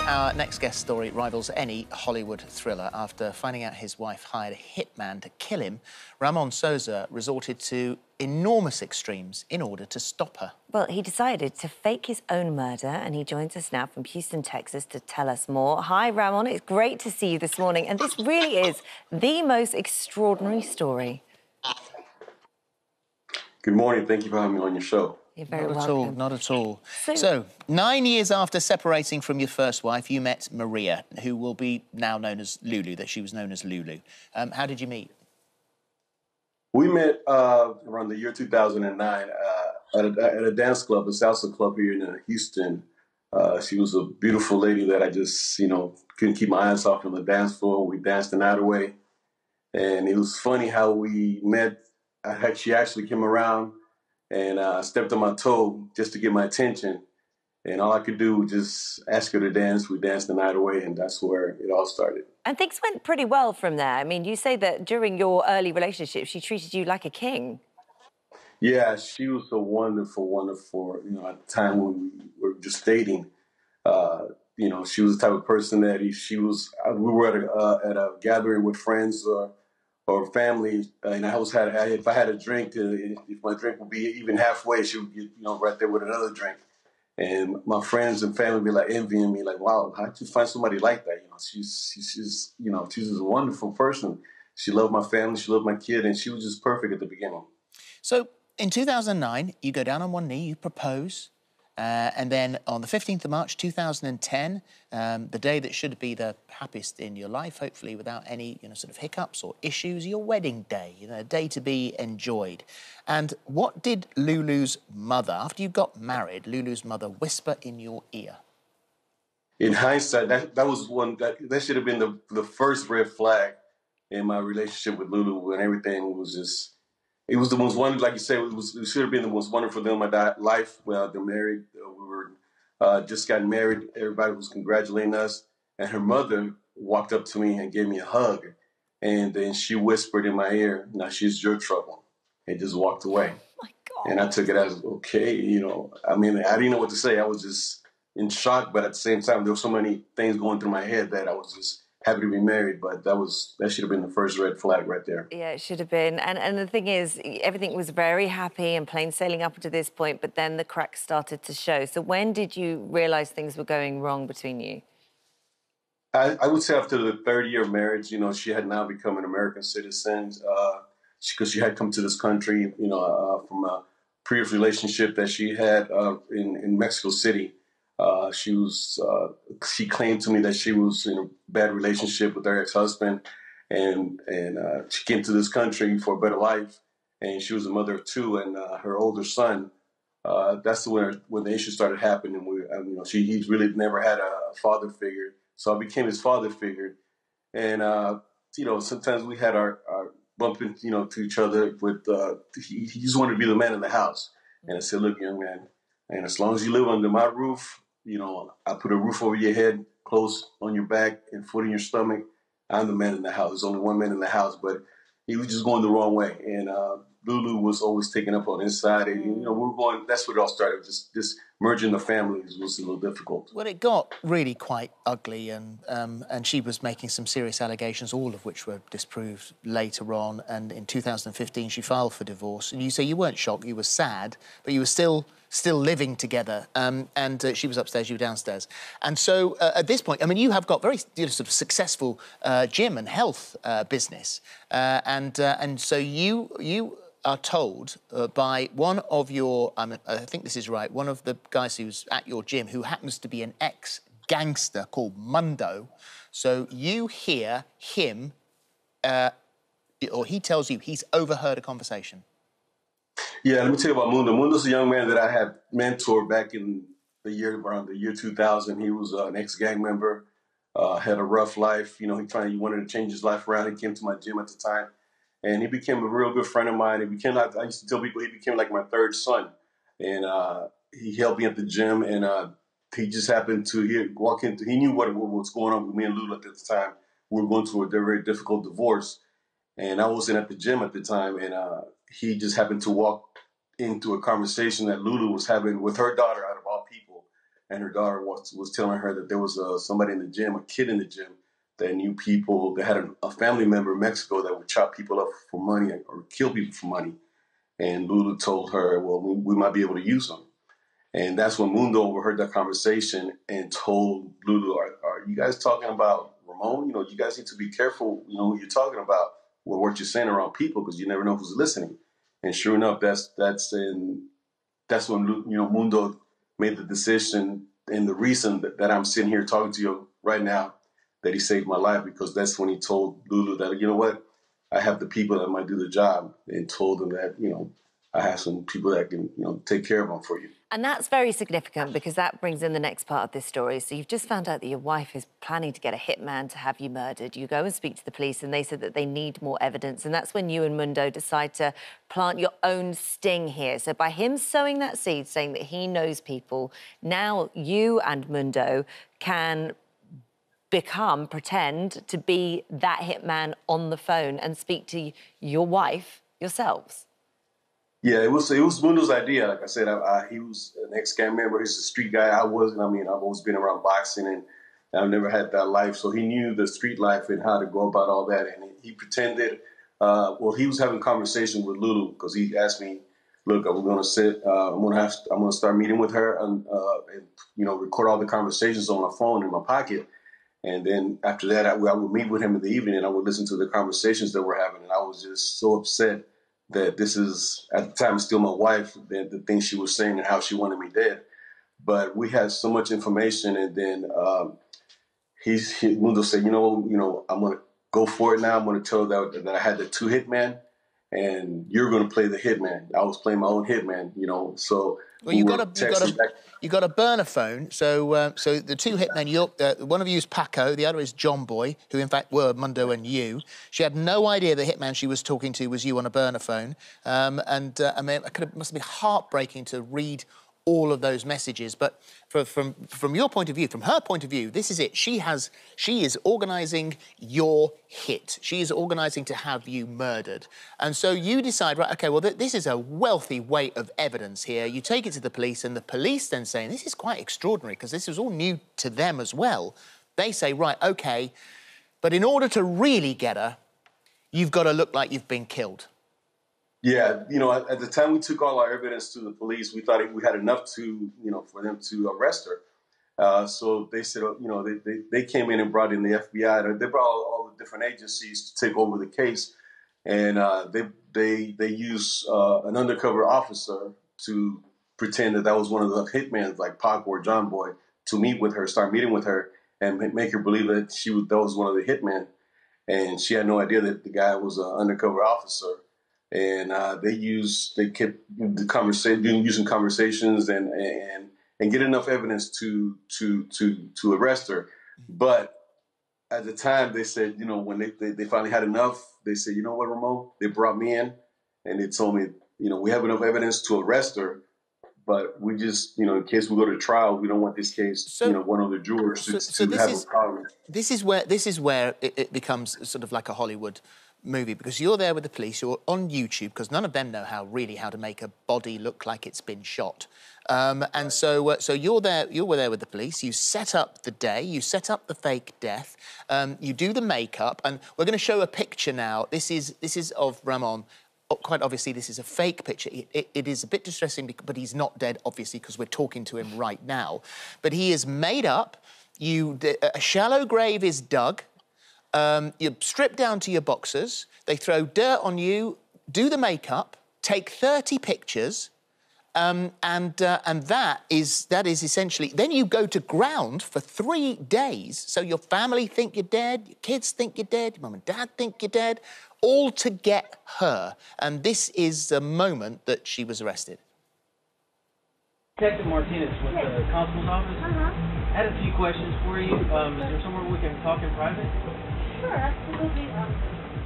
Our next guest story rivals any Hollywood thriller. After finding out his wife hired a hitman to kill him, Ramon Souza resorted to enormous extremes in order to stop her. Well, he decided to fake his own murder, and he joins us now from Houston, Texas, to tell us more. Hi, Ramon. It's great to see you this morning, and this really is the most extraordinary story. Good morning. Thank you for having me on your show. You're very welcome. Not at all, not at all. So, 9 years after separating from your first wife, you met Maria, who will be now known as Lulu, that she was known as Lulu. How did you meet? We met around the year 2009 at a dance club, a salsa club here in Houston. She was a beautiful lady that I just, couldn't keep my eyes off on the dance floor. We danced the night away. And it was funny how we met. She actually came around and stepped on my toe just to get my attention. And all I could do was just ask her to dance. We danced the night away, and that's where it all started. And things went pretty well from there. I mean, you say that during your early relationship, she treated you like a king. Yeah, she was so wonderful, wonderful. At the time when we were just dating, she was the type of person that we were at a gathering with friends or family, and if I had a drink, if my drink would be even halfway, she would get, right there with another drink. And my friends and family would be like envying me, like, wow, how'd you find somebody like that? She's a wonderful person. She loved my family, she loved my kid, and she was just perfect at the beginning. So in 2009, you go down on one knee, you propose, and then on the 15th of March 2010, the day that should be the happiest in your life, hopefully without any sort of hiccups or issues, your wedding day, a day to be enjoyed. And what did Lulu's mother, after you got married, Lulu's mother whisper in your ear? In hindsight, that was one that should have been the first red flag in my relationship with Lulu, when everything was just. It was the most wonderful, like you said, it should have been the most wonderful day of my life. Well, they're married. We were just got married. Everybody was congratulating us. And her mother walked up to me and gave me a hug. And then she whispered in my ear, "Now she's your trouble," and just walked away. Oh my God. And I took it as, okay, I didn't know what to say. I was just in shock. But at the same time, there were so many things going through my head that I was just happy to be married, but that should have been the first red flag right there. Yeah, it should have been. And the thing is, everything was very happy and plain sailing up to this point, but then the cracks started to show. So when did you realise things were going wrong between you? I would say after the third year of marriage, she had now become an American citizen because she had come to this country, from a previous relationship that she had in Mexico City. She claimed to me that she was in a bad relationship with her ex-husband, and she came to this country for a better life, and she was a mother of two, and her older son. That's when the issue started happening. He's really never had a father figure, so I became his father figure, and sometimes we had our bump into to each other. With he just wanted to be the man in the house, and I said, "Look, young man, and as long as you live under my roof, I put a roof over your head, clothes on your back, and food in your stomach. I'm the man in the house. There's only one man in the house," but he was just going the wrong way. And Lulu was always taken up on his side. And, we were going, that's what it all started. Just merging the families was a little difficult. Well, it got really quite ugly, and she was making some serious allegations, all of which were disproved later on. And in 2015, she filed for divorce. And you say you weren't shocked, you were sad, but you were still living together, and she was upstairs, you were downstairs. And so at this point, you have got very sort of successful gym and health business, and so you are told by one of your, I think this is right, one of the guys who's at your gym, who happens to be an ex-gangster called Mundo. So you hear him, or he tells you he's overheard a conversation. Yeah, let me tell you about Mundo. Mundo's a young man that I had mentored back in around the year 2000. He was an ex-gang member, had a rough life. He wanted to change his life around. He came to my gym at the time, and he became a real good friend of mine. I used to tell people, he became like my third son. And he helped me at the gym, and he just happened to walk into, he knew what was going on with me and Lulu at the time. We were going through a very difficult divorce, and I wasn't at the gym at the time, and he just happened to walk into a conversation that Lulu was having with her daughter, out of all people. and her daughter was telling her that there was somebody in the gym, a kid in the gym, that knew people that had a family member in Mexico that would chop people up for money or kill people for money. And Lulu told her, well, we might be able to use them. And that's when Mundo overheard that conversation and told Lulu, are you guys talking about Ramon? You know, you guys need to be careful, you know, who you're talking about with what you're saying around people, because you never know who's listening. And sure enough, that's when, you know, Mundo made the decision, and the reason that I'm sitting here talking to you right now, that he saved my life, because that's when he told Lulu that, you know what, I have the people that might do the job, and told them that, you know, I have some people that can, you know, take care of them for you. And that's very significant, because that brings in the next part of this story. So you've just found out that your wife is planning to get a hitman to have you murdered. You go and speak to the police and they said that they need more evidence. And that's when you and Mundo decide to plant your own sting here. So by him sowing that seed, saying that he knows people, now you and Mundo can pretend to be that hitman on the phone and speak to your wife yourselves. Yeah, it was Mundo's idea. Like I said, he was an ex-gang member. He's a street guy. I wasn't. I mean, I've always been around boxing, and I've never had that life. So he knew the street life and how to go about all that. And he pretended. Well, he was having a conversation with Lulu, because he asked me, "Look, we're going to sit. I'm going to start meeting with her, and you know, record all the conversations on my phone in my pocket. And then after that, I would meet with him in the evening, and I would listen to the conversations that we're having. And I was just so upset that this is, at the time, still my wife, the things she was saying and how she wanted me dead. But we had so much information, and then Mundo said, you know, I'm going to go for it now. I'm going to tell her that I had the two hitmen, and you're going to play the hitman. I was playing my own hitman, you know, so... Well, you got a burner phone. So, so the two hitmen, one of you is Paco, the other is John Boy, who in fact were Mundo and you. She had no idea the hitman she was talking to was you on a burner phone, I mean, it must have been heartbreaking to read all of those messages. But from your point of view, from her point of view, this is it. She is organising your hit. She is organising to have you murdered. And so you decide, right, OK, well, this is a wealthy weight of evidence here. You take it to the police, and the police then saying, this is quite extraordinary, because this was all new to them as well. They say, right, OK, but in order to really get her, you've got to look like you've been killed. Yeah, you know, at the time we took all our evidence to the police, we thought we had enough to, you know, for them to arrest her. So they said, you know, they came in and brought in the FBI. They brought all the different agencies to take over the case, and they used an undercover officer to pretend that was one of the hitmen, like Pac or John Boy, to meet with her, start meeting with her, and make her believe that that was one of the hitmen, and she had no idea that the guy was an undercover officer. And they kept using conversations and get enough evidence to arrest her. But at the time, they said, you know, when they finally had enough, they said, you know what, Ramon? They brought me in, and they told me, you know, we have enough evidence to arrest her, but we just, you know, in case we go to trial, we don't want this case, you know, one of the jurors to have a problem. This is where it becomes sort of like a Hollywood movie, because you're there with the police, you're on YouTube, because none of them know how to make a body look like it's been shot. And so you were there with the police, you set up the day, you set up the fake death, you do the makeup, and we're going to show a picture now. This is of Ramon. Quite obviously, this is a fake picture. It is a bit distressing, but he's not dead, obviously, because we're talking to him right now. But he is made up. A shallow grave is dug. You strip down to your boxers, they throw dirt on you, do the makeup, take 30 pictures, and that is essentially... Then you go to ground for 3 days, so your family think you're dead, your kids think you're dead, your mum and dad think you're dead, all to get her. And this is the moment that she was arrested. Detective Martinez with the constable's office. I had a few questions for you. Is there somewhere we can talk in private? Sure, absolutely.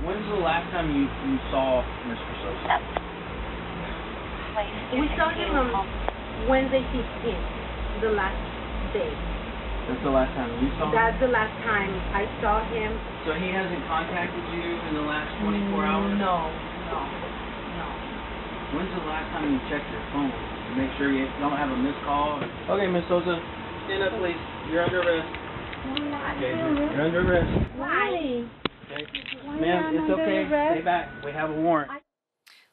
When's the last time you saw Mr. Sosa? We saw him on Wednesday 15th, the last day. That's the last time you saw him? That's the last time I saw him. So he hasn't contacted you in the last 24 hours? No. When's the last time you checked your phone to make sure you don't have a missed call? Okay, Ms. Sosa. Stand up, please. You're under arrest. Okay, you're under arrest. Why? Okay. Why Ma'am, am I it's under okay. arrest? Stay back. We have a warrant.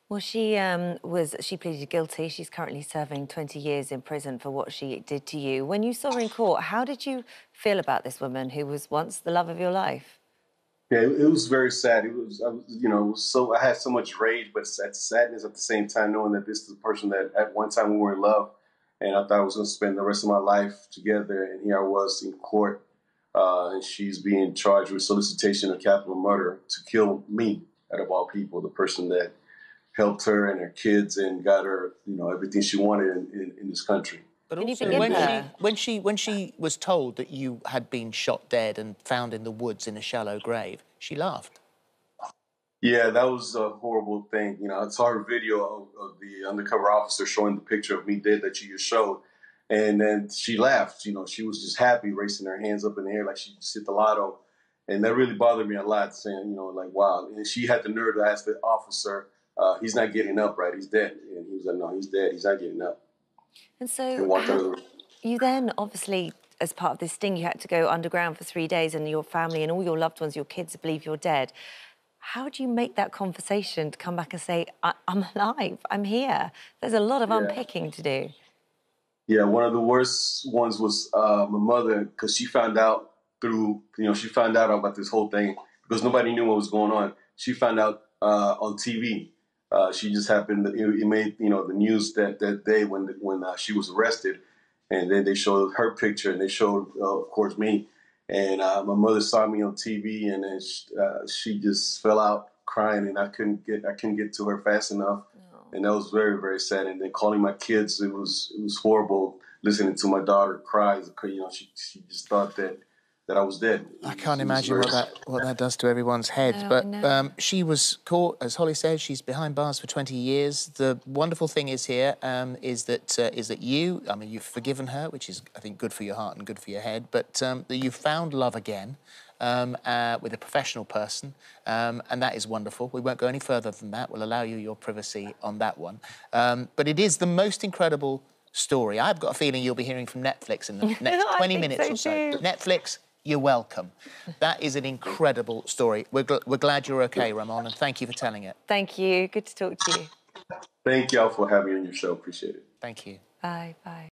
Well, she pleaded guilty. She's currently serving 20 years in prison for what she did to you. When you saw her in court, how did you feel about this woman who was once the love of your life? Yeah, it was very sad. I had so much rage, but sadness at the same time, knowing that this is a person that at one time we were in love, and I thought I was going to spend the rest of my life together, and here I was in court, and she's being charged with solicitation of capital murder to kill me, out of all people, the person that helped her and her kids and got her, everything she wanted in this country. But Can you also, forgive her? when she was told that you had been shot dead and found in the woods in a shallow grave, she laughed. Yeah, that was a horrible thing. I saw her video of the undercover officer showing the picture of me dead that you just showed. And then she laughed. She was just happy, raising her hands up in the air like she just hit the lotto. And that really bothered me a lot, saying, like, wow. And she had the nerve to ask the officer, he's not getting up, right? He's dead. And he was like, no, he's dead. He's not getting up. And so you then, obviously, as part of this sting, you had to go underground for 3 days and your family and all your loved ones, your kids, believe you're dead. How do you make that conversation to come back and say, I'm alive, I'm here? There's a lot of unpicking to do. Yeah, one of the worst ones was my mother, because she found out about this whole thing because nobody knew what was going on. She found out on TV. She just happened, it made, the news that day when she was arrested. And then they showed her picture and they showed, of course, me. And my mother saw me on TV and then she just fell out crying and I couldn't get to her fast enough. And that was very, very sad. And then calling my kids, it was horrible listening to my daughter cry. She just thought that I was dead. I can't imagine what that does to everyone's head. But she was caught, as Holly says, she's behind bars for 20 years. The wonderful thing is here is that you, you've forgiven her, which is, I think, good for your heart and good for your head, but that you've found love again with a professional person, and that is wonderful. We won't go any further than that. We'll allow you your privacy on that one. But it is the most incredible story. I've got a feeling you'll be hearing from Netflix in the next 20 minutes or so. Netflix, you're welcome. That is an incredible story. We're glad you're okay, Ramon, and thank you for telling it. Thank you. Good to talk to you. Thank y'all for having me on your show. Appreciate it. Thank you. Bye. Bye.